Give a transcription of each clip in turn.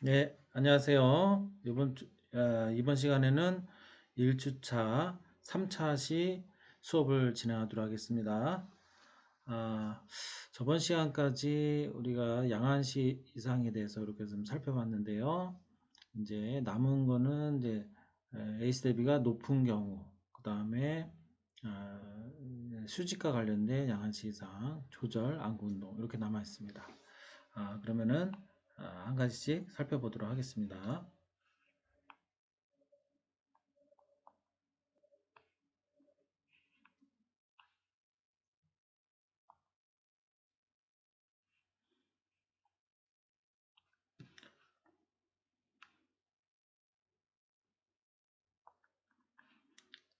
네, 안녕하세요. 이번 시간에는 1주차 3차 시 수업을 진행하도록 하겠습니다. 아, 저번 시간까지 우리가 양한시 이상에 대해서 이렇게 좀 살펴봤는데요. 이제 남은 거는 이제 에이스 대비가 높은 경우, 그 다음에 수직과 관련된 양한시 이상, 조절, 안구 운동 이렇게 남아 있습니다. 그러면은 한 가지씩 살펴보도록 하겠습니다.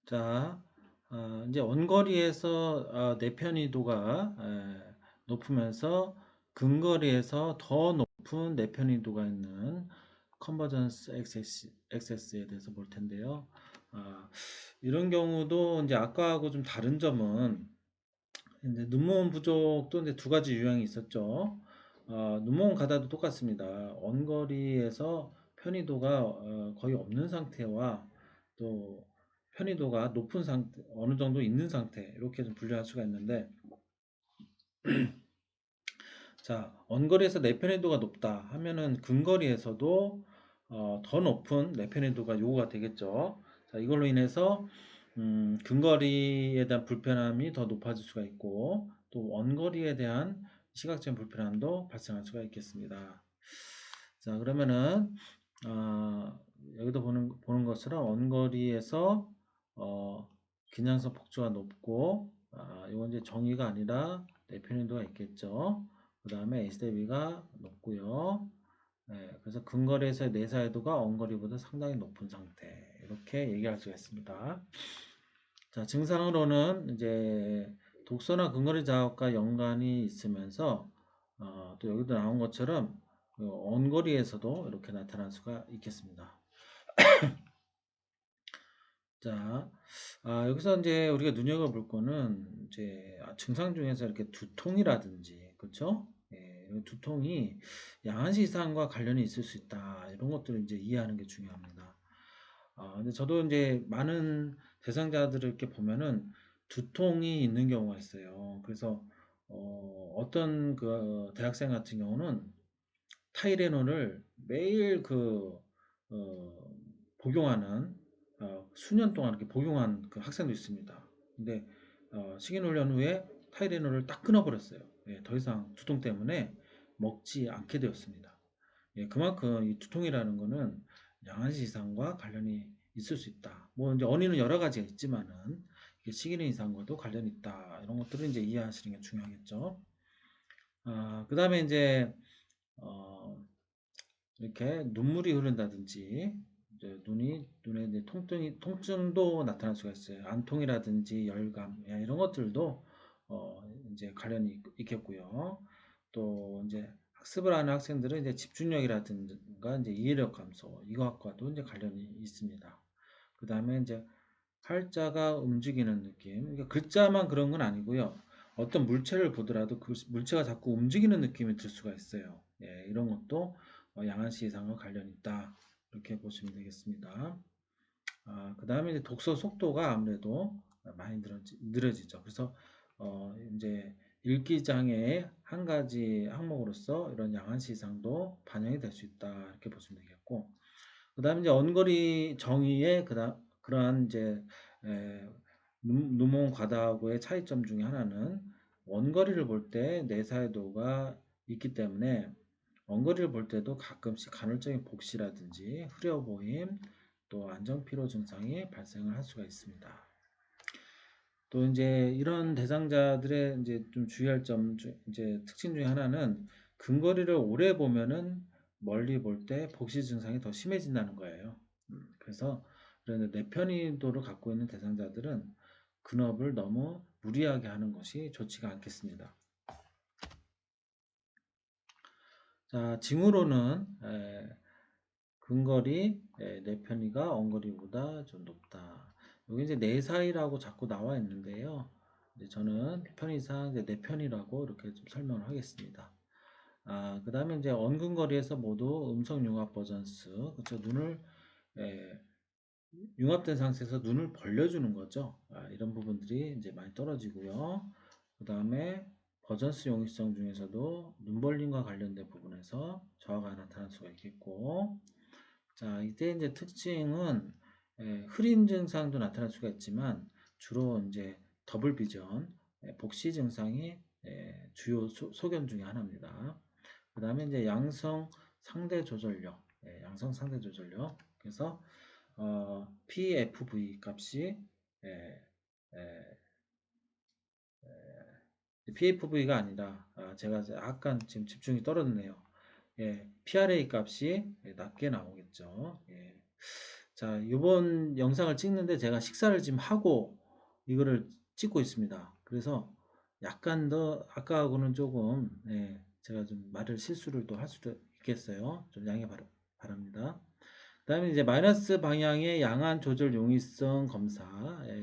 자, 이제 원거리에서 내편이도가 높으면서 근거리에서 더 높은 내편이도가 있는 컨버전스 액세스에 대해서 볼 텐데요. 아, 이런 경우도 이제 아까하고 좀 다른 점은 이제 눈먼 부족도 이제 두 가지 유형이 있었죠. 눈먼 가다도 똑같습니다. 원거리에서 편의도가 거의 없는 상태와 또 편의도가 높은 상태, 어느 정도 있는 상태 이렇게 좀 분류할 수가 있는데, 자, 원거리에서 내편의도가 높다 하면은 근거리에서도 더 높은 내편의도가 요구가 되겠죠. 자, 이걸로 인해서 근거리에 대한 불편함이 더 높아질 수가 있고 또 원거리에 대한 시각적인 불편함도 발생할 수가 있겠습니다. 자, 그러면은 어, 여기도 보는 것처럼 원거리에서 긴장성 폭주가 높고, 이건 이제 정의가 아니라 내편의도가 있겠죠. 그 다음에 SDB가 높고요. 네, 그래서 근거리에서의 내사유도가 원거리보다 상당히 높은 상태 이렇게 얘기할 수가 있습니다. 자, 증상으로는 이제 독소나 근거리 자극과 연관이 있으면서 또 여기도 나온 것처럼 원거리에서도 이렇게 나타날 수가 있겠습니다. 자, 여기서 이제 우리가 눈여겨볼 거는 이제 증상 중에서 이렇게 두통이라든지, 그렇죠? 예, 이 두통이 양한시 이상과 관련이 있을 수 있다. 이런 것들을 이제 이해하는 게 중요합니다. 근데 저도 이제 많은 대상자들을 이렇게 보면은 두통이 있는 경우가 있어요. 그래서 어떤 그 대학생 같은 경우는 타이레놀을 매일 어, 복용하는 수년 동안 이렇게 복용한 그 학생도 있습니다. 근데 식이훈련 후에 타이레놀을 딱 끊어버렸어요. 예, 더 이상 두통 때문에 먹지 않게 되었습니다. 예, 그만큼 이 두통이라는 거는 양한시 이상과 관련이 있을 수 있다. 뭐 이제 원인은 여러 가지가 있지만은 이게 식이는 이상과도 관련이 있다. 이런 것들을 이제 이해하시는 게 중요하겠죠. 그 다음에 이제 어, 이렇게 눈물이 흐른다든지 이제 눈에 이제 통증도 나타날 수가 있어요. 안통이라든지 열감 이런 것들도 이제 관련이 있겠고요. 또 이제 학습을 하는 학생들은 이제 집중력이라든가 이제 이해력 감소 이것과도 이제 관련이 있습니다. 그 다음에 이제 팔자가 움직이는 느낌. 그러니까 글자만 그런 건 아니고요. 어떤 물체를 보더라도 그 물체가 자꾸 움직이는 느낌이 들 수가 있어요. 예, 이런 것도 양한시 이상과 관련이 있다. 이렇게 보시면 되겠습니다. 그 다음에 이제 독서 속도가 아무래도 많이 느려지죠. 그래서 이제 읽기 장애의 한 가지 항목으로서 이런 양한시 이상도 반영이 될 수 있다. 이렇게 보시면 되겠고, 그다음에 이제 언거리 정의의 그러한 이제 에, 눈먼 과다하고의 차이점 중에 하나는 원거리를 볼 때 내사유도가 있기 때문에 원거리를 볼 때도 가끔씩 간헐적인 복시라든지 흐려 보임 또 안정피로 증상이 발생을 할 수가 있습니다. 또 이제 이런 대상자들의 이제 좀 주의할 이제 특징 중에 하나는 근거리를 오래 보면은 멀리 볼 때 복시 증상이 더 심해진다는 거예요. 그래서 이런 내편의도를 갖고 있는 대상자들은 근업을 너무 무리하게 하는 것이 좋지가 않겠습니다. 자, 징후로는 근거리 내편의가 원거리보다 좀 높다. 여기 이제 내사이라고 자꾸 나와 있는데요. 이제 저는 편의상 이제 내편이라고 이렇게 좀 설명을 하겠습니다. 그 다음에 이제 언근거리에서 모두 음성 융합 버전스, 그쵸? 눈을, 예, 융합된 상태에서 눈을 벌려주는 거죠. 이런 부분들이 이제 많이 떨어지고요. 그 다음에 버전스 용이성 중에서도 눈 벌림과 관련된 부분에서 저하가 나타날 수가 있겠고, 자, 이때 이제 특징은 흐림 증상도 나타날 수가 있지만 주로 이제 더블 비전, 복시 증상이 주요 소견 중에 하나입니다. 그 다음에 이제 양성 상대 조절력, 양성 상대 조절력. 그래서 PFV 값이 예, 예, PFV가 아니라 제가 약간 지금 집중이 떨어졌네요. PRA 값이 낮게 나오겠죠. 자, 이번 영상을 찍는데 제가 식사를 지금 하고 이거를 찍고 있습니다. 그래서 약간 더 아까하고는 조금 제가 좀 말을 실수를 또 할 수도 있겠어요. 좀 양해 바랍니다. 그다음에 이제 마이너스 방향의 양안 조절 용이성 검사,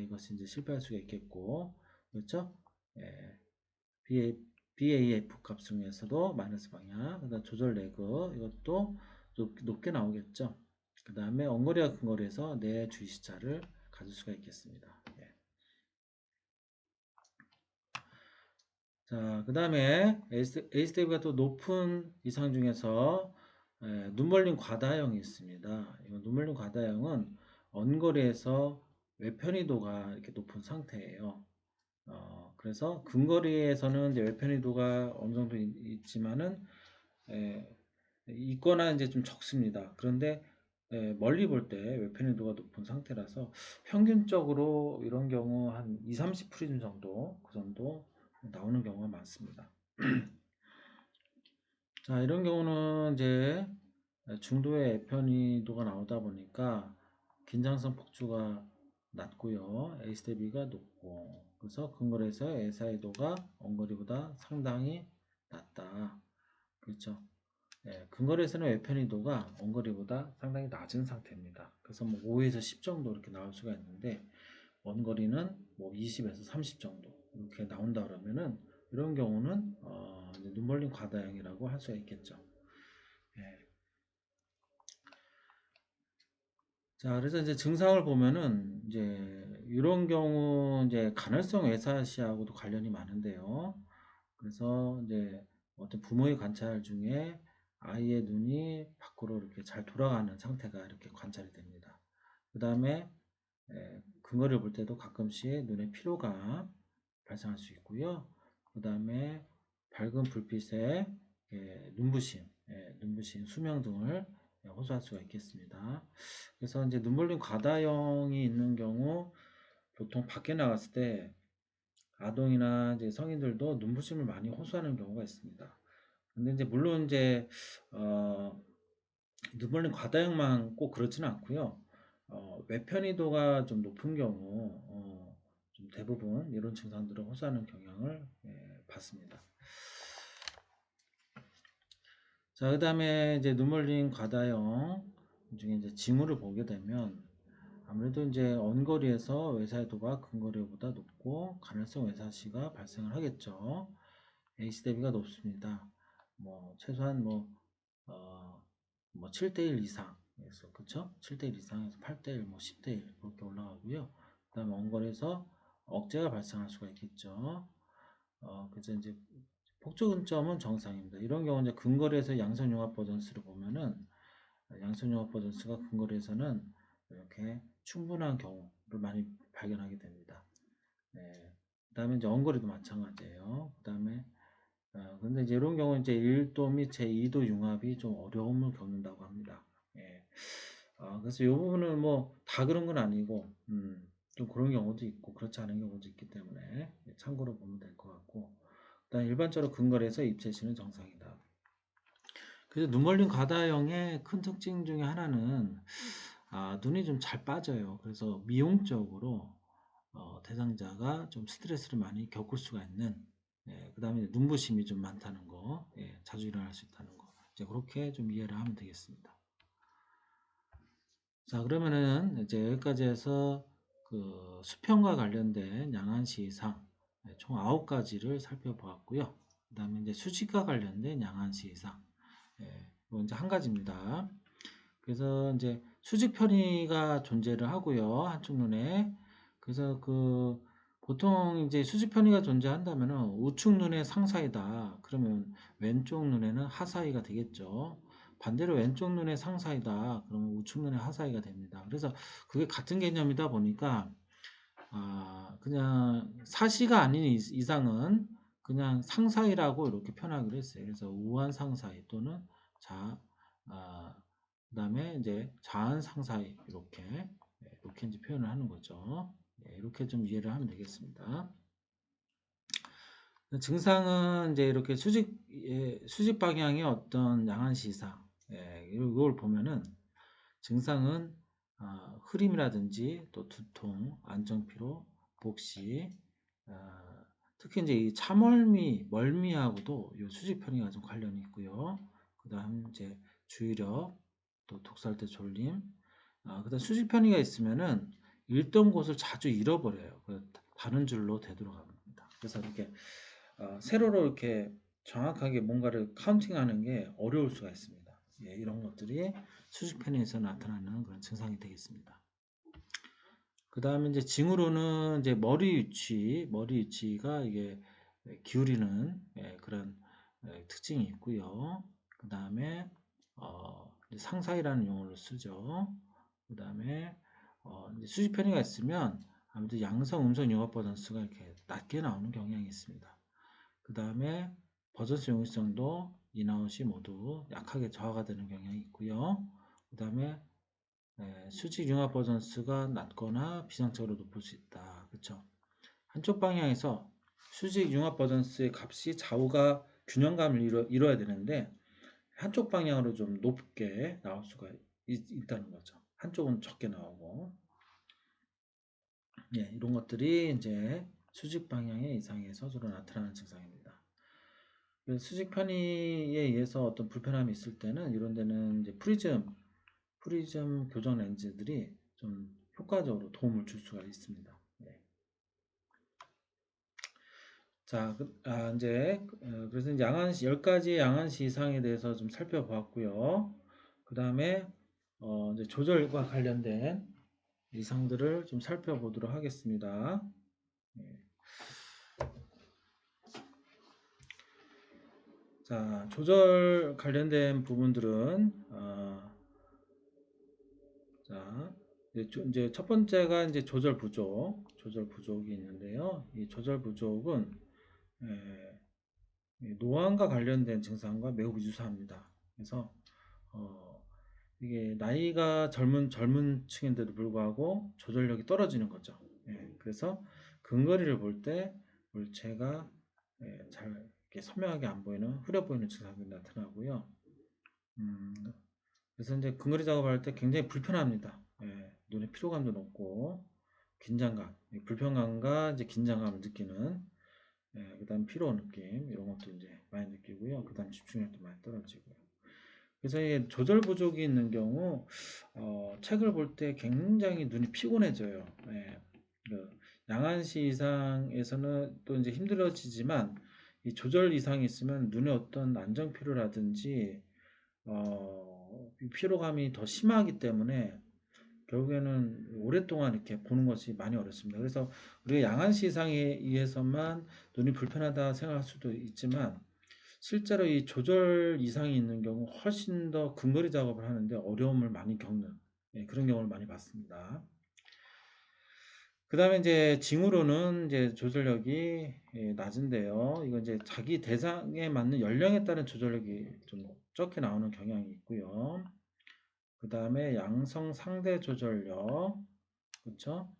이것이 이제 실패할 수가 있겠고, 그렇죠? 예, BAF 값 중에서도 마이너스 방향, 그다음 조절 레그 이것도 높게 나오겠죠. 그 다음에 원거리와 근거리에서 내 주시차를 가질 수가 있겠습니다. 자, 그 다음에 ASTV가 또 높은 이상 중에서 눈 벌림 과다형이 있습니다. 이건 눈 벌림 과다형은 언거리에서 외편이도가 이렇게 높은 상태예요. 그래서 근거리에서는 이제 외편이도가 어느 정도 있지만은 에, 있거나 이제 좀 적습니다. 그런데 멀리 볼 때 외편이도가 높은 상태라서 평균적으로 이런 경우 한 2, 30프리즘 정도 그 정도 나오는 경우가 많습니다. 자, 이런 경우는 이제 중도의 외편이도가 나오다 보니까 긴장성 폭주가 낮고요. 에이스 대비가 높고 그래서 근거리에서 SI도가 원거리보다 상당히 낮다. 그렇죠. 근거리에서는 외편이도가 원거리보다 상당히 낮은 상태입니다. 그래서 뭐 5에서 10 정도 이렇게 나올 수가 있는데 원거리는 뭐 20에서 30 정도 이렇게 나온다 그러면은 이런 경우는 이제 눈멀림 과다형이라고 할 수가 있겠죠. 예. 자, 그래서 이제 증상을 보면은 이제 이런 경우 이제 간헐성 외사시하고도 관련이 많은데요. 그래서 이제 어떤 부모의 관찰 중에 아이의 눈이 밖으로 이렇게 잘 돌아가는 상태가 이렇게 관찰이 됩니다. 그 다음에 근거리를 볼 때도 가끔씩 눈의 피로감 발생할 수 있고요. 그 다음에 밝은 불빛에 눈부심, 눈부심, 수명 등을 호소할 수가 있겠습니다. 그래서 이제 눈물림 과다형이 있는 경우 보통 밖에 나갔을 때 아동이나 이제 성인들도 눈부심을 많이 호소하는 경우가 있습니다. 근데 이제 물론 이제 어, 눈물림 과다형만 꼭 그렇지는 않고요. 외편이도가 좀 높은 경우 좀 대부분 이런 증상들을 호소하는 경향을 받습니다. 자, 그 다음에 이제 눈물림 과다형 중에 이제 징후를 보게 되면 아무래도 이제 언거리에서 외사도가 근거리보다 높고 간헐성 외사시가 발생을 하겠죠. AC 대비가 높습니다. 뭐 최소한 어, 뭐 7대1 이상 에서 그쵸? 7대1 이상에서 8대1 뭐 10대1 그렇게 올라가고요. 그 다음에 원거리에서 억제가 발생할 수가 있겠죠. 그래서 이제 폭주근점은 정상입니다. 이런 경우 이제 근거리에서 양성융합 버전스를 보면은 양성융합 버전스가 근거리에서는 이렇게 충분한 경우를 많이 발견하게 됩니다. 그 다음에 이제 언거리도 마찬가지예요. 그 다음에 근데 이제 이런 경우는 이제 1도 및 제2도 융합이 좀 어려움을 겪는다고 합니다. 예. 그래서 이 부분은 뭐 다 그런 건 아니고, 좀 그런 경우도 있고, 그렇지 않은 경우도 있기 때문에 참고로 보면 될 것 같고, 일단 일반적으로 근거리에서 입체시는 정상이다. 그래서 눈멀림 과다형의 큰 특징 중에 하나는 눈이 좀 잘 빠져요. 그래서 미용적으로 대상자가 좀 스트레스를 많이 겪을 수가 있는 그 다음에 눈부심이 좀 많다는 거 자주 일어날 수 있다는 거 이제 그렇게 좀 이해를 하면 되겠습니다. 자, 그러면은 이제 여기까지 해서 그 수평과 관련된 양안시상 총 9가지를 살펴보았고요. 그다음에 이제 수직과 관련된 양한시 이상. 예, 이거 이제 한 가지입니다. 그래서 이제 수직 편의가 존재를 하고요. 한쪽 눈에. 그래서 보통 이제 수직 편의가 존재한다면은 우측 눈의 상사이다. 그러면 왼쪽 눈에는 하사이가 되겠죠. 반대로 왼쪽 눈의 상사이다. 그러면 우측 눈의 하사이가 됩니다. 그래서 그게 같은 개념이다 보니까 그냥 사시가 아닌 이상은 그냥 상사이라고 이렇게 표현하기로 했어요. 그래서 우한 상사이 또는 자, 아, 그다음에 이제 자한 상사이 이렇게 이제 표현을 하는 거죠. 이렇게 좀 이해를 하면 되겠습니다. 증상은 이제 이렇게 수직 방향의 어떤 양한시 이상, 이걸 보면은 증상은 흐림이라든지 또 두통, 안정피로, 복시, 특히 이제 이 차멀미, 멀미하고도 이 수직 편의가 좀 관련이 있고요. 그다음 이제 주의력, 또 독서할 때 졸림, 그다음 수직 편의가 있으면은 읽던 곳을 자주 잃어버려요. 다른 줄로 되돌아갑니다. 그래서 이렇게 세로로 이렇게 정확하게 뭔가를 카운팅하는 게 어려울 수가 있습니다. 이런 것들이 수직 편의에서 나타나는 그런 증상이 되겠습니다. 그 다음에 이제 징후로는 이제 머리 위치가 이게 기울이는 그런 특징이 있고요. 그 다음에 상사이라는 용어를 쓰죠. 그 다음에 이제 수직 편의가 있으면 아무래도 양성, 음성 융합 버전스가 이렇게 낮게 나오는 경향이 있습니다. 그 다음에 버전스 용이성도 인아웃이 모두 약하게 저하가 되는 경향이 있고요. 그 다음에 수직 융합 버전스가 낮거나 비상적으로 높을 수 있다. 그렇죠? 한쪽 방향에서 수직 융합 버전스의 값이 좌우가 균형감을 이뤄야 되는데 한쪽 방향으로 좀 높게 나올 수가 있다는 거죠. 한쪽은 적게 나오고 이런 것들이 이제 수직 방향의 이상에서 주로 나타나는 증상입니다. 수직 편의에 의해서 어떤 불편함이 있을 때는 이런 데는 이제 프리즘 교정 렌즈들이 좀 효과적으로 도움을 줄 수가 있습니다. 자, 그래서 이제 10가지의 양한시 이상에 대해서 좀 살펴보았고요. 그 다음에 이제 조절과 관련된 이상들을 좀 살펴보도록 하겠습니다. 자, 조절 관련된 부분들은 자, 이제 첫 번째가 이제 조절 부족이 있는데요. 이 조절 부족은 노안과 관련된 증상과 매우 유사합니다. 그래서 이게 나이가 젊은 층인데도 불구하고 조절력이 떨어지는 거죠. 그래서 근거리를 볼 때 물체가 잘 이렇게 선명하게 안 보이는 흐려 보이는 증상이 나타나고요. 그래서 이제 근거리 작업할 때 굉장히 불편합니다. 눈에 피로감도 높고 긴장감, 불편감과 이제 긴장감을 느끼는 그다음 피로 느낌 이런 것도 이제 많이 느끼고요. 그다음 집중력도 많이 떨어지고요. 그래서 이 조절 부족이 있는 경우 책을 볼 때 굉장히 눈이 피곤해져요. 양한시 이상에서는 또 이제 힘들어지지만 이 조절 이상이 있으면 눈에 어떤 안정 피로라든지 피로감이 더 심하기 때문에 결국에는 오랫동안 이렇게 보는 것이 많이 어렵습니다. 그래서 우리가 양한시 이상에 의해서만 눈이 불편하다 생각할 수도 있지만 실제로 이 조절 이상이 있는 경우 훨씬 더 근거리 작업을 하는데 어려움을 많이 겪는 그런 경우를 많이 봤습니다. 그 다음에 이제 징후로는 이제 조절력이 낮은데요. 이건 이제 자기 대상에 맞는 연령에 따른 조절력이 좀 적게 나오는 경향이 있고요. 그 다음에 양성 상대 조절력, 그렇죠?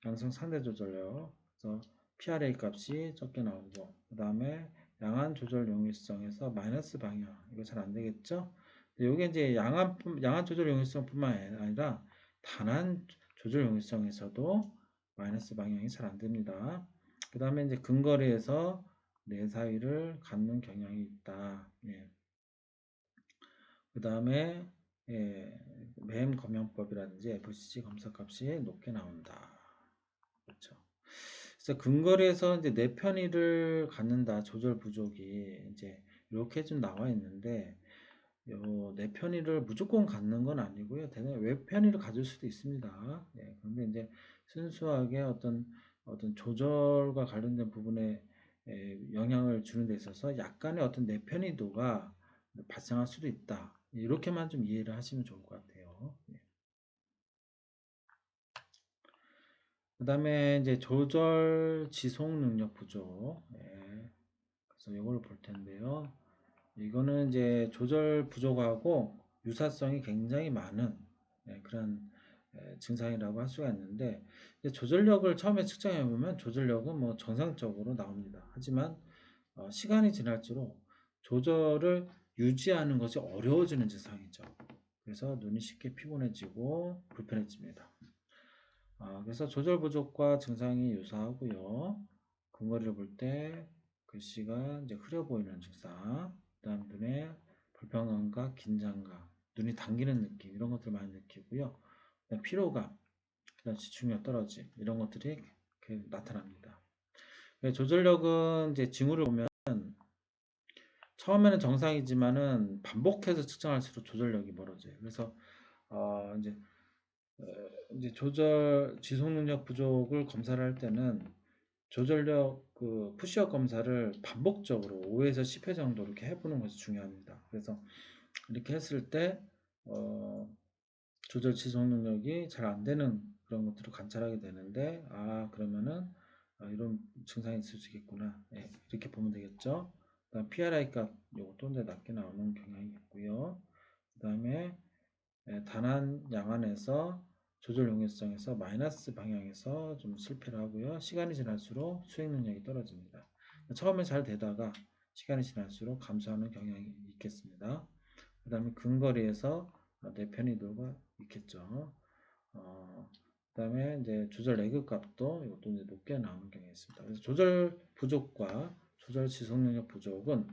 양성 상대 조절력. 그래서 PRA 값이 적게 나오고, 그 다음에 양한 조절 용이성에서 마이너스 방향. 이거 잘 안 되겠죠? 이게 이제 양한 조절 용이성뿐만 아니라 단한 조절 용이성에서도 마이너스 방향이 잘 안 됩니다. 그 다음에 이제 근거리에서 내 사이를 갖는 경향이 있다. 그 다음에 맴 검역법이라든지 FCC 검사값이 높게 나온다. 그렇죠. 그래서 근거리에서 이제 내 편의를 갖는다. 조절 부족이 이제 이렇게 좀 나와 있는데 요 내 편의를 무조건 갖는 건 아니고요. 대단히 외 편의를 가질 수도 있습니다. 예. 근데 인제 순수하게 어떤 조절과 관련된 부분에 영향을 주는 데 있어서 약간의 어떤 내 편의도가 발생할 수도 있다. 이렇게만 좀 이해를 하시면 좋을 것 같아요. 예. 그다음에 인제 조절 지속 능력 부족. 예. 그래서 요거를 볼 텐데요. 이거는 이제 조절 부족하고 유사성이 굉장히 많은 그런 증상이라고 할 수가 있는데 이제 조절력을 처음에 측정해 보면 조절력은 뭐 정상적으로 나옵니다. 하지만 시간이 지날수록 조절을 유지하는 것이 어려워지는 증상이죠. 그래서 눈이 쉽게 피곤해지고 불편해집니다. 그래서 조절 부족과 증상이 유사하고요. 근거리를 볼 때 글씨가 이제 흐려 보이는 증상, 그다음 눈에 불편감과 긴장감, 눈이 당기는 느낌 이런 것들을 많이 느끼고요. 그다음 피로감, 그다음 집중력 떨어짐 이런 것들이 나타납니다. 조절력은 이제 징후를 보면 처음에는 정상이지만은 반복해서 측정할수록 조절력이 멀어져요. 그래서 이제 이제 조절 지속 능력 부족을 검사를 할 때는 조절력 그 푸시업 검사를 반복적으로 5에서 10회 정도 이렇게 해보는 것이 중요합니다. 그래서 이렇게 했을 때 어, 조절 지속 능력이 잘 안 되는 그런 것들을 관찰하게 되는데 그러면은 이런 증상이 있을 수 있겠구나. 예, 이렇게 보면 되겠죠. 그다음 PRI 값 요것도 이제 낮게 나오는 경향이 있고요. 그다음에 단한 양안에서 조절 용이성에서 마이너스 방향에서 좀 실패를 하고요. 시간이 지날수록 수행 능력이 떨어집니다. 처음에 잘 되다가 시간이 지날수록 감소하는 경향이 있겠습니다. 그 다음에 근거리에서 내 편의도가 있겠죠. 그 다음에 이제 조절 레그 값도 이것도 이제 높게 나오는 경향이 있습니다. 그래서 조절 부족과 조절 지속 능력 부족은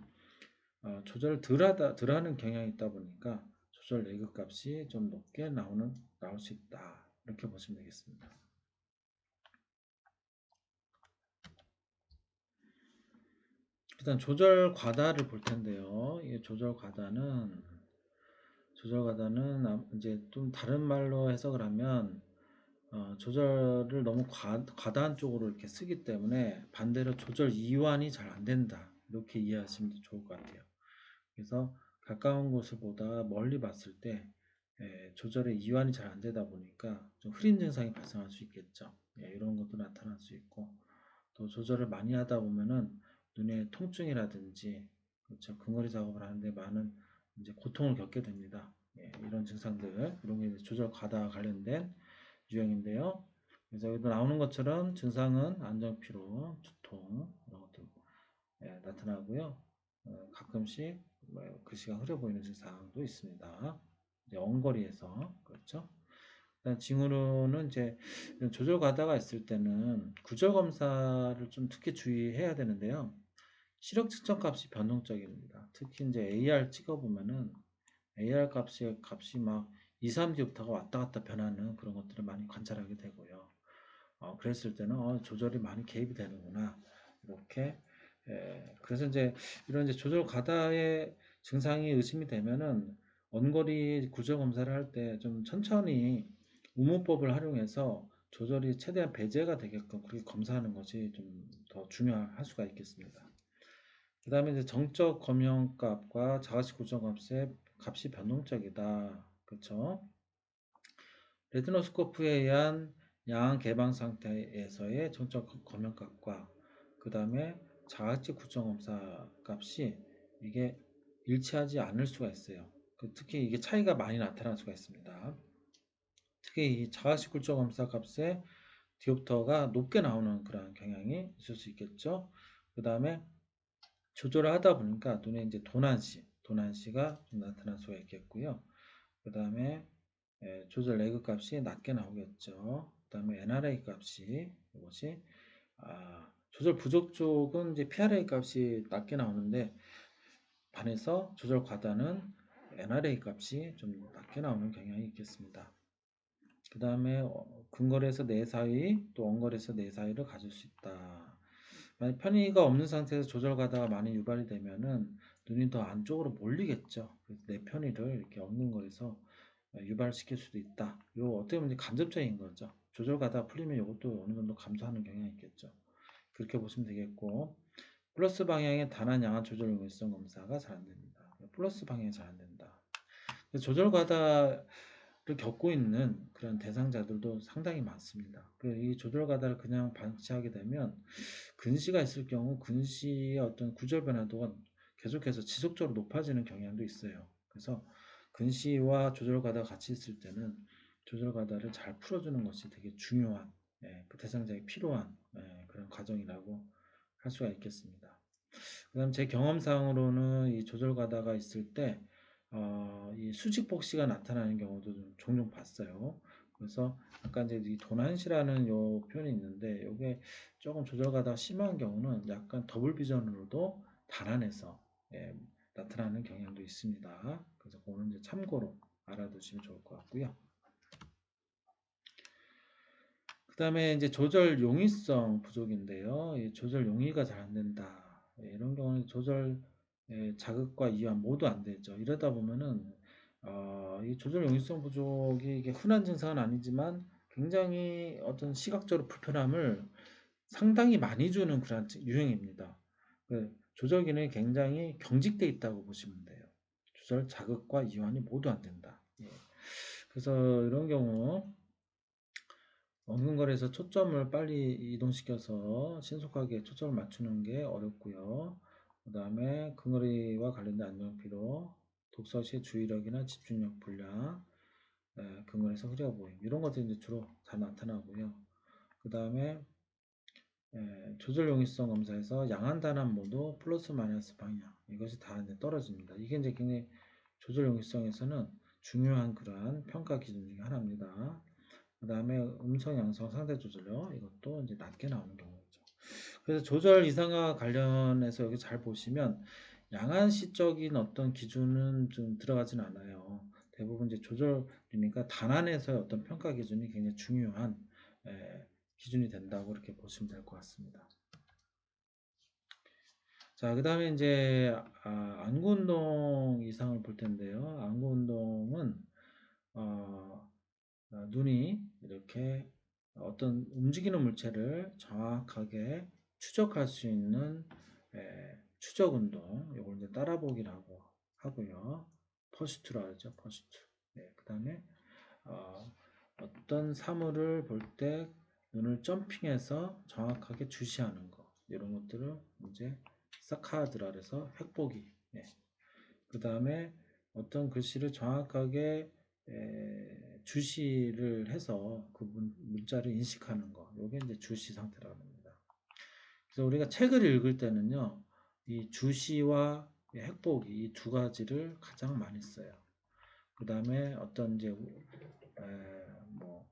조절을 덜 하는 경향이 있다 보니까 조절 레그 값이 좀 높게 나올 수 있다. 이렇게 보시면 되겠습니다. 일단 조절 과다를 볼 텐데요. 이 조절 과다는 이제 좀 다른 말로 해석을 하면 조절을 너무 과다한 쪽으로 이렇게 쓰기 때문에 반대로 조절 이완이 잘 안 된다. 이렇게 이해하시면 좋을 것 같아요. 그래서 가까운 곳을 보다 멀리 봤을 때 조절의 이완이 잘 안 되다 보니까 좀 흐림 증상이 발생할 수 있겠죠. 이런 것도 나타날 수 있고 또 조절을 많이 하다 보면은 눈의 통증이라든지 그렇죠. 근거리 작업을 하는데 많은 이제 고통을 겪게 됩니다. 이런 증상들 이런 게 조절 과다와 관련된 유형인데요. 그래서 여기도 나오는 것처럼 증상은 안정 피로, 두통 이런 것들 나타나고요. 가끔씩 글씨가 흐려 보이는 증상도 있습니다. 이제 언거리에서 그렇죠. 징후로는 이제 조절 과다가 있을 때는 구절 검사를 좀 특히 주의해야 되는데요. 시력 측정 값이 변동적입니다. 특히 이제 AR 찍어보면은 AR 값이 막 2, 3D부터가 왔다 갔다 변하는 그런 것들을 많이 관찰하게 되고요. 그랬을 때는 조절이 많이 개입이 되는구나. 이렇게 그래서 이제 이런 이제 조절 과다의 증상이 의심이 되면은 원거리 구조 검사를 할 때 좀 천천히 우문법을 활용해서 조절이 최대한 배제가 되게끔 그렇게 검사하는 것이 좀 더 중요할 수가 있겠습니다. 그 다음에 이제 정적 검형값과 자가식 구조값의 값이 변동적이다. 그렇죠? 레티노스코프에 의한 양 개방 상태에서의 정적 검형값과 그 다음에 자가치 구청 검사 값이 이게 일치하지 않을 수가 있어요. 특히 이게 차이가 많이 나타날 수가 있습니다. 특히 이 자가식 구청 검사 값의 디옵터가 높게 나오는 그런 경향이 있을 수 있겠죠. 그 다음에 조절을 하다 보니까 눈에 이제 도난시가 좀 나타날 수가 있겠고요. 그 다음에 조절 레그 값이 낮게 나오겠죠. 그 다음에 NRA 값이 이것이 조절 부족 쪽은 이제 PRA 값이 낮게 나오는데 반해서 조절 과다는 NRA 값이 좀 낮게 나오는 경향이 있겠습니다. 그다음에 근거리에서 내사위 또 원거리에서 내사위를 가질 수 있다. 만약 편의가 없는 상태에서 조절 가다가 많이 유발이 되면은 눈이 더 안쪽으로 몰리겠죠. 그래서 내 편의를 이렇게 없는 거에서 유발시킬 수도 있다. 요 어떻게 보면 간접적인 거죠. 조절 가다가 풀리면 이것도 어느 정도 감소하는 경향이 있겠죠. 그렇게 보시면 되겠고, 플러스 방향의 단한 양한 조절 용이성 검사가 잘 안 됩니다. 플러스 방향이 잘 안 된다. 조절 과다를 겪고 있는 그런 대상자들도 상당히 많습니다. 이 조절 과다를 그냥 방치하게 되면 근시가 있을 경우 근시의 어떤 구절 변화도가 계속해서 지속적으로 높아지는 경향도 있어요. 그래서 근시와 조절 과다가 같이 있을 때는 조절 과다를 잘 풀어주는 것이 되게 중요한 그 대상자에게 필요한 그런 과정이라고 할 수가 있겠습니다. 그다음 제 경험상으로는 이 조절 과다가 있을 때 이 수직복시가 나타나는 경우도 좀 종종 봤어요. 그래서 아까 이제 이 도난시라는 요 표현이 있는데 요게 조금 조절 과다가 심한 경우는 약간 더블 비전으로도 단안에서 나타나는 경향도 있습니다. 그래서 그거는 이제 참고로 알아두시면 좋을 것 같고요. 그 다음에 이제 조절 용이성 부족인데요. 이 조절 용이가 잘 안 된다. 이런 경우는 조절 자극과 이완 모두 안 되죠. 이러다 보면은 이 조절 용이성 부족이 이게 흔한 증상은 아니지만 굉장히 어떤 시각적으로 불편함을 상당히 많이 주는 그런 유형입니다. 조절 기능이 굉장히 경직돼 있다고 보시면 돼요. 조절 자극과 이완이 모두 안 된다. 그래서 이런 경우 원근거리에서 초점을 빨리 이동시켜서 신속하게 초점을 맞추는 게 어렵고요. 그 다음에 근거리와 관련된 안정피로, 독서 시 주의력이나 집중력 불량, 근거리에서 흐려 보임 이런 것들이 이제 주로 잘 나타나고요. 그 다음에 조절 용이성 검사에서 양한 단한 모두 플러스 마이너스 방향 이것이 다 이제 떨어집니다. 이게 이제 굉장히 조절 용이성에서는 중요한 그러한 평가 기준 중에 하나입니다. 그 다음에 음성, 양성, 상태 조절요. 이것도 이제 낮게 나오는 경우죠. 그래서 조절 이상과 관련해서 여기 잘 보시면 양한시적인 어떤 기준은 좀 들어가진 않아요. 대부분 이제 조절이니까 단안에서의 어떤 평가 기준이 굉장히 중요한 기준이 된다고 이렇게 보시면 될 것 같습니다. 자, 그 다음에 이제 안구운동 이상을 볼 텐데요. 안구운동은 눈이 이렇게 어떤 움직이는 물체를 정확하게 추적할 수 있는 추적 운동, 이걸 이제 따라보기라고 하고요. 퍼스트라 하죠, 퍼스트. 그 다음에 어떤 사물을 볼 때 눈을 점핑해서 정확하게 주시하는 거, 이런 것들을 이제 사카드라 해서 획보기. 그 다음에 어떤 글씨를 정확하게 주시를 해서 그 문자를 인식하는 거. 요게 이제 주시 상태라고 합니다. 그래서 우리가 책을 읽을 때는요, 이 주시와 핵보기 이 두 가지를 가장 많이 써요. 그 다음에 어떤 이제 뭐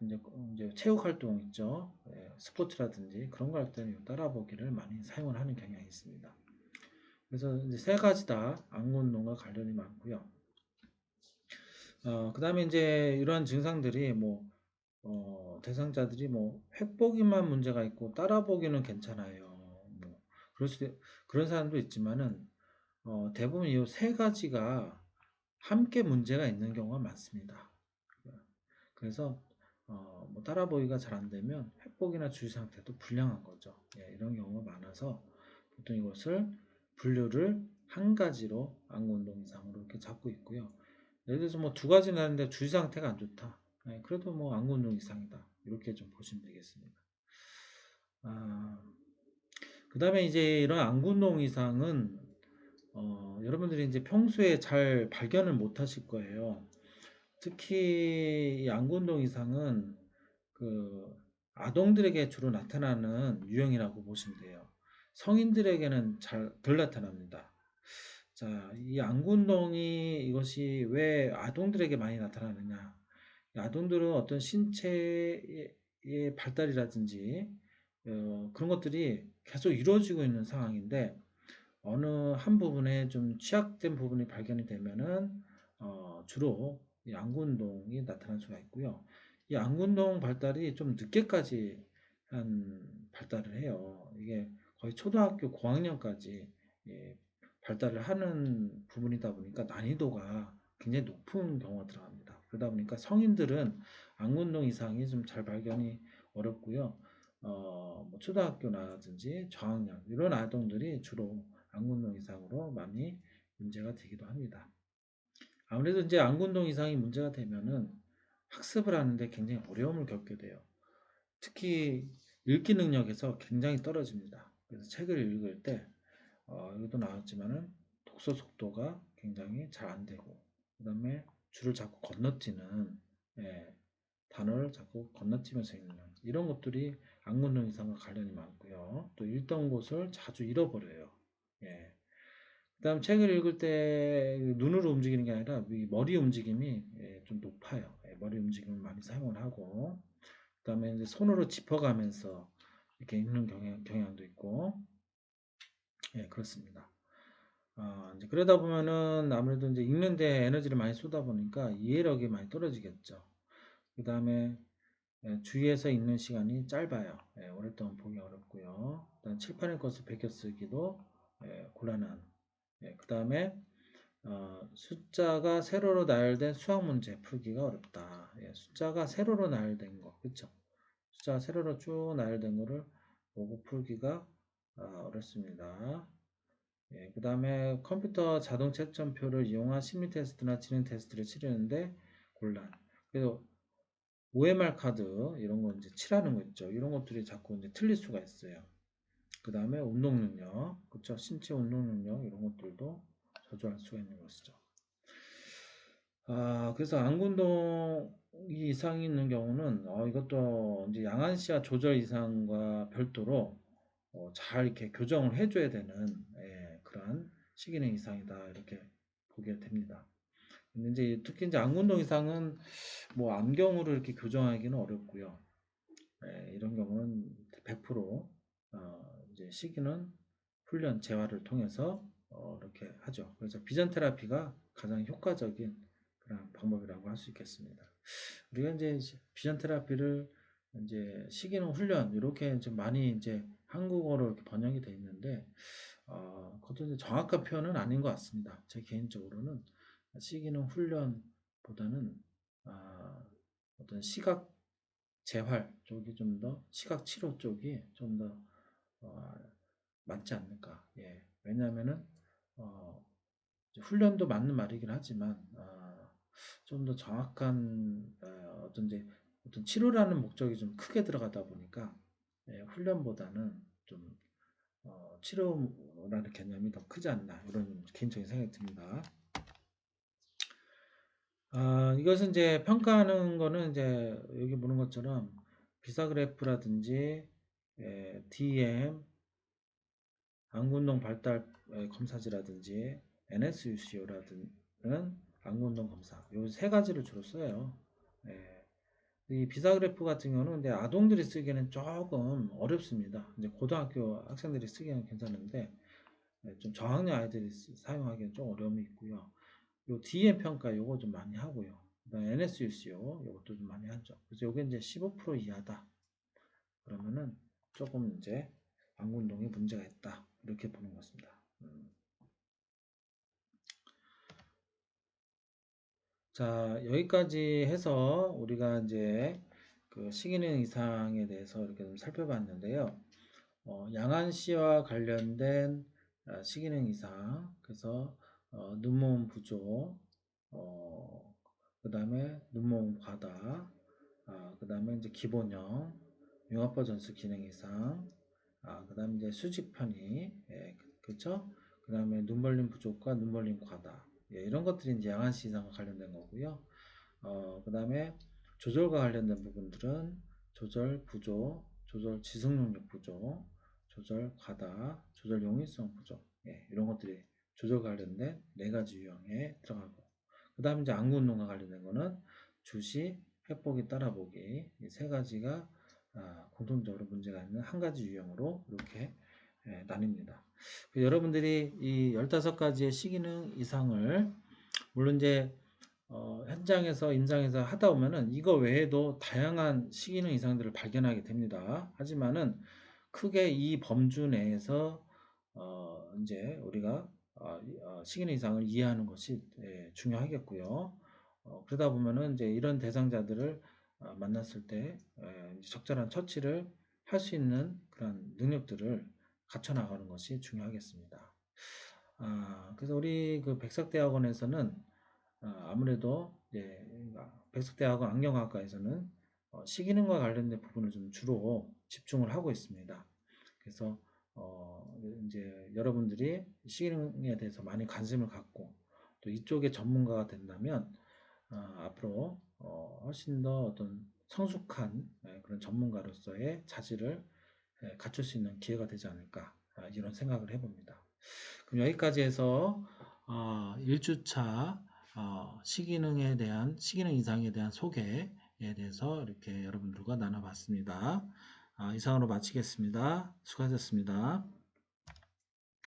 이제 체육 활동 있죠, 스포츠라든지 그런 거 할 때는 따라보기를 많이 사용을 하는 경향이 있습니다. 그래서 이제 세 가지 다 안구 운동과 관련이 많고요. 그 다음에 이제 이러한 증상들이 대상자들이 획보기만 문제가 있고 따라보기는 괜찮아요. 그런 사람도 있지만은, 대부분 이 세 가지가 함께 문제가 있는 경우가 많습니다. 그래서, 따라보기가 잘 안 되면 획보기나 주의 상태도 불량한 거죠. 이런 경우가 많아서 보통 이것을 분류를 한 가지로 안구 운동 이상으로 이렇게 잡고 있고요. 예를 들어서 두 가지 나는데 주의 상태가 안 좋다. 그래도 안구 운동 이상이다. 이렇게 좀 보시면 되겠습니다. 그 다음에 이제 이런 안구 운동 이상은 여러분들이 이제 평소에 잘 발견을 못 하실 거예요. 특히 이 안구 운동 이상은 그 아동들에게 주로 나타나는 유형이라고 보시면 돼요. 성인들에게는 잘 덜 나타납니다. 자, 이 안구 운동이 이것이 왜 아동들에게 많이 나타나느냐? 아동들은 어떤 신체의 발달이라든지 그런 것들이 계속 이루어지고 있는 상황인데 어느 한 부분에 좀 취약된 부분이 발견이 되면은 주로 이 안구 운동이 나타날 수가 있고요. 이 안군동 발달이 좀 늦게까지 한 발달을 해요. 이게 거의 초등학교 고학년까지 예, 발달을 하는 부분이다 보니까 난이도가 굉장히 높은 경우가 들어갑니다. 그러다 보니까 성인들은 안군동 이상이 좀 잘 발견이 어렵고요. 뭐 초등학교라든지 저학년 이런 아동들이 주로 안군동 이상으로 많이 문제가 되기도 합니다. 아무래도 이제 안군동 이상이 문제가 되면은 학습을 하는데 굉장히 어려움을 겪게 돼요. 특히 읽기 능력에서 굉장히 떨어집니다. 그래서 책을 읽을 때 여기도 나왔지만은 독서 속도가 굉장히 잘 안 되고, 그다음에 줄을 자꾸 건너뛰는 예, 단어를 자꾸 건너뛰면서 읽는 이런 것들이 안군동 이상과 관련이 많고요. 또 읽던 곳을 자주 잃어버려요. 예. 그다음 책을 읽을 때 눈으로 움직이는 게 아니라 머리 움직임이 좀 높아요. 머리 움직임을 많이 사용을 하고, 그다음에 이제 손으로 짚어가면서 이렇게 읽는 경향도 있고, 예, 그렇습니다. 이제 그러다 보면은 아무래도 이제 읽는데 에너지를 많이 쏟아 보니까 이해력이 많이 떨어지겠죠. 그다음에 주위에서 읽는 시간이 짧아요. 오랫동안 보기 어렵고요. 그다음 칠판의 것을 베껴 쓰기도 곤란한. 그다음에 숫자가 세로로 나열된 수학 문제 풀기가 어렵다. 숫자가 세로로 나열된 거, 그렇죠? 숫자가 세로로 쭉 나열된 거를 보고 풀기가 어렵습니다. 그 다음에 컴퓨터 자동 채점표를 이용한 심리 테스트나 지능 테스트를 치르는데 곤란. 그래서 OMR 카드 이런 거 이제 칠하는 거 있죠. 이런 것들이 자꾸 이제 틀릴 수가 있어요. 그 다음에 운동 능력, 그렇죠? 신체 운동 능력 이런 것들도 저조할 수가 있는 것이죠. 그래서 안군동 이상이 있는 경우는 이것도 이제 양안시와 조절 이상과 별도로 잘 이렇게 교정을 해줘야 되는 그러한 식이능 이상이다 이렇게 보게 됩니다. 근데 이제 특히 이제 안군동 이상은 뭐 안경으로 이렇게 교정하기는 어렵고요. 이런 경우는 100% 이제 시기는 훈련 재활을 통해서 이렇게 하죠. 그래서 비전 테라피가 가장 효과적인 그런 방법이라고 할 수 있겠습니다. 우리가 이제 비전 테라피를 이제 시기능 훈련 이렇게 좀 많이 이제 한국어로 이렇게 번역이 되어 있는데 그것도 이제 정확한 표현은 아닌 것 같습니다. 제 개인적으로는 시기능 훈련보다는 어떤 시각 재활 쪽이 좀 더 시각 치료 쪽이 좀 더 맞지 않을까. 예. 왜냐하면은 어, 훈련도 맞는 말이긴 하지만 좀 더 정확한 어떤 치료라는 목적이 좀 크게 들어가다 보니까 훈련보다는 좀 치료라는 개념이 더 크지 않나 이런 개인적인 생각이 듭니다. 이것은 이제 평가하는 거는 이제 여기 보는 것처럼 비사그래프라든지 DM, 안군동 발달 검사지라든지 NSUCO라든지 안군동 검사 요 세 가지를 주로 써요. 예. 이 비사그래프 같은 경우는 근데 아동들이 쓰기에는 조금 어렵습니다. 이제 고등학교 학생들이 쓰기에는 괜찮은데 좀 저학년 아이들이 사용하기에는 좀 어려움이 있고요. 요 DM 평가 요거 좀 많이 하고요. 그다음에 NSUCO 요것도 좀 많이 하죠. 그래서 요게 이제 15% 이하다. 그러면은 조금 이제 안군동에 문제가 있다. 이렇게 보는 것입니다. 자, 여기까지 해서 우리가 이제 그 식이능 이상에 대해서 이렇게 좀 살펴봤는데요. 양안시와 관련된 식이능 이상, 그래서 눈몸 부족, 어, 그 다음에 눈몸 과다, 그 다음에 이제 기본형, 융합화 전수 기능 이상, 그 다음에 이제 수직 편의, 그쵸? 그 다음에 눈벌림 부족과 눈벌림 과다, 이런 것들이 이제 양안시 이상과 관련된 거고요. 그 다음에 조절과 관련된 부분들은 조절 부족, 조절 지속 능력 부족, 조절 과다, 조절 용이성 부족, 이런 것들이 조절 관련된 네 가지 유형에 들어가고, 그 다음에 이제 안구 운동과 관련된 거는 주시, 햇보기, 따라보기 이 세 가지가 공통적으로 문제가 있는 한 가지 유형으로 이렇게 나뉩니다. 여러분들이 이 15가지의 시기능 이상을 물론 이제 현장에서 임상에서 하다 보면은 이거 외에도 다양한 식이능 이상들을 발견하게 됩니다. 하지만은 크게 이 범주 내에서 인제 우리가 식이능 이상을 이해하는 것이 중요하겠고요. 그러다 보면은 인제 이런 대상자들을 만났을 때 이제 적절한 처치를 할 수 있는 그런 능력들을 갖춰 나가는 것이 중요하겠습니다. 그래서 우리 그 백석대학원에서는 아무래도 이제 백석대학원 안경학과에서는 식이능과 관련된 부분을 좀 주로 집중을 하고 있습니다. 그래서 인제 여러분들이 식이능에 대해서 많이 관심을 갖고 또 이쪽의 전문가가 된다면 앞으로 훨씬 더 어떤 성숙한 그런 전문가로서의 자질을 갖출 수 있는 기회가 되지 않을까 이런 생각을 해봅니다. 그럼 여기까지 해서 1주차 식이능에 대한 식이능 이상에 대한 소개에 대해서 이렇게 여러분들과 나눠봤습니다. 이상으로 마치겠습니다. 수고하셨습니다.